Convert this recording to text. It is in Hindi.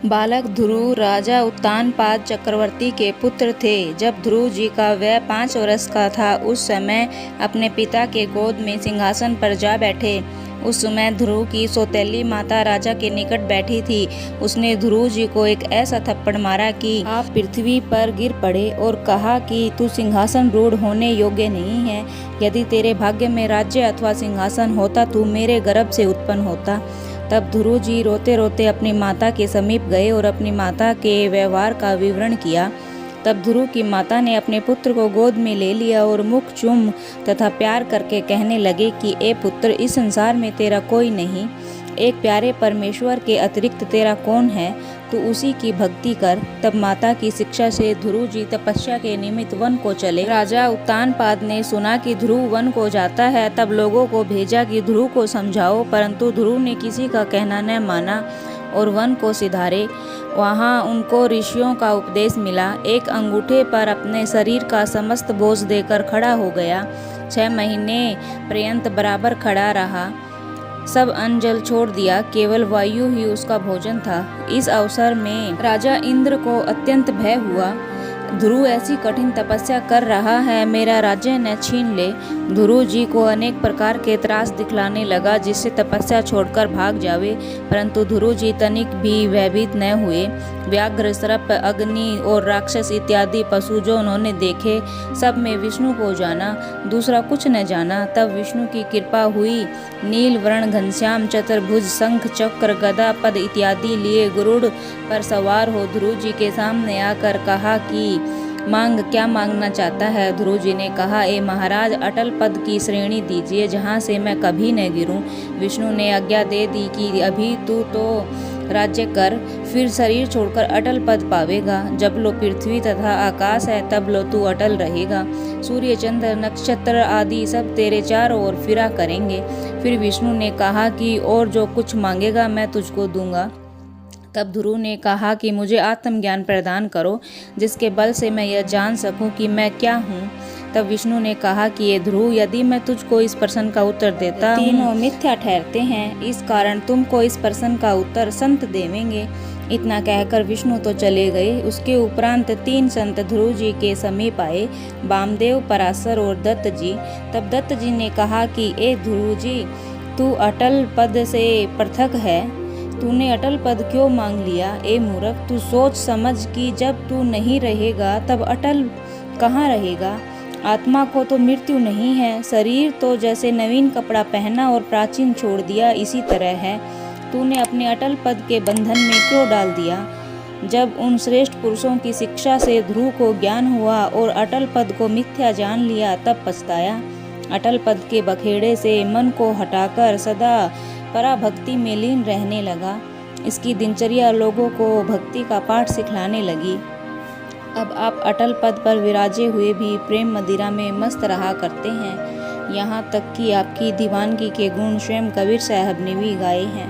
बालक ध्रुव राजा उत्तानपाद चक्रवर्ती के पुत्र थे। जब ध्रुव जी का वय 5 वर्ष का था, उस समय अपने पिता के गोद में सिंहासन पर जा बैठे। उस समय ध्रुव की सौतेली माता राजा के निकट बैठी थी। उसने ध्रुव जी को एक ऐसा थप्पड़ मारा कि आप पृथ्वी पर गिर पड़े और कहा कि तू सिंहासन रूढ़ होने योग्य नहीं है। यदि तेरे भाग्य में राज्य अथवा सिंहासन होता, तू मेरे गर्भ से उत्पन्न होता। तब ध्रुव जी रोते रोते अपनी माता के समीप गए और अपनी माता के व्यवहार का विवरण किया। तब ध्रुव की माता ने अपने पुत्र को गोद में ले लिया और मुख चूम तथा प्यार करके कहने लगे कि ए पुत्र, इस संसार में तेरा कोई नहीं, एक प्यारे परमेश्वर के अतिरिक्त तेरा कौन है, तू उसी की भक्ति कर। तब माता की शिक्षा से ध्रुव जी तपस्या के निमित्त वन को चले। राजा उत्तानपाद ने सुना कि ध्रुव वन को जाता है, तब लोगों को भेजा कि ध्रुव को समझाओ, परंतु ध्रुव ने किसी का कहना न माना और वन को सिधारे। वहाँ उनको ऋषियों का उपदेश मिला। एक अंगूठे पर अपने शरीर का समस्त बोझ देकर खड़ा हो गया। 6 महीने पर्यंत बराबर खड़ा रहा। सब अन्न जल छोड़ दिया, केवल वायु ही उसका भोजन था। इस अवसर में राजा इंद्र को अत्यंत भय हुआ। ध्रुव ऐसी कठिन तपस्या कर रहा है, मेरा राज्य न छीन ले। ध्रुव जी को अनेक प्रकार के त्रास दिखलाने लगा, जिससे तपस्या छोड़कर भाग जावे, परंतु ध्रुव जी तनिक भी भयभीत न हुए। व्याघ्र, सर्प, अग्नि और राक्षस इत्यादि पशु जो उन्होंने देखे, सब में विष्णु को जाना, दूसरा कुछ न जाना। तब विष्णु की कृपा हुई। नील वर्ण घनश्याम चतुर्भुज शंख चक्र गदा पद इत्यादि लिए गरुड़ पर सवार हो ध्रुव जी के सामने आकर कहा कि मांग, क्या मांगना चाहता है। ध्रुव जी ने कहा, ए महाराज, अटल पद की श्रेणी दीजिए, जहाँ से मैं कभी न गिरूं। विष्णु ने आज्ञा दे दी कि अभी तू तो राज्य कर, फिर शरीर छोड़कर अटल पद पावेगा। जब लो पृथ्वी तथा आकाश है, तब लो तू अटल रहेगा। सूर्य, चंद्र, नक्षत्र आदि सब तेरे चारों ओर फिरा करेंगे। फिर विष्णु ने कहा कि और जो कुछ मांगेगा मैं तुझको दूंगा। तब ध्रुव ने कहा कि मुझे आत्मज्ञान प्रदान करो, जिसके बल से मैं यह जान सकूं कि मैं क्या हूँ। तब विष्णु ने कहा कि ये ध्रुव, यदि मैं तुझको इस प्रश्न का उत्तर देता तीनों मिथ्या ठहरते हैं, इस कारण तुमको इस प्रश्न का उत्तर संत देवेंगे। इतना कहकर विष्णु तो चले गए। उसके उपरांत 3 संत ध्रुव जी के समीप आए, वामदेव, पराशर और दत्त जी। तब दत्त जी ने कहा कि ए ध्रुव जी, तू अटल पद से पृथक है, तूने अटल पद क्यों मांग लिया। ए मूर्ख, तू सोच समझ कि जब तू नहीं रहेगा तब अटल कहाँ रहेगा। आत्मा को तो मृत्यु नहीं है। शरीर तो जैसे नवीन कपड़ा पहना और प्राचीन छोड़ दिया, इसी तरह है। तूने अपने अटल पद के बंधन में क्यों डाल दिया। जब उन श्रेष्ठ पुरुषों की शिक्षा से ध्रुव को ज्ञान हुआ और अटल पद को मिथ्या जान लिया, तब पछताया। अटल पद के बखेड़े से मन को हटाकर सदा पराभक्ति में लीन रहने लगा। इसकी दिनचर्या लोगों को भक्ति का पाठ सिखलाने लगी। अब आप अटल पद पर विराजे हुए भी प्रेम मदिरा में मस्त रहा करते हैं। यहाँ तक कि आपकी दीवानगी के गुण स्वयं कबीर साहब ने भी गाए हैं।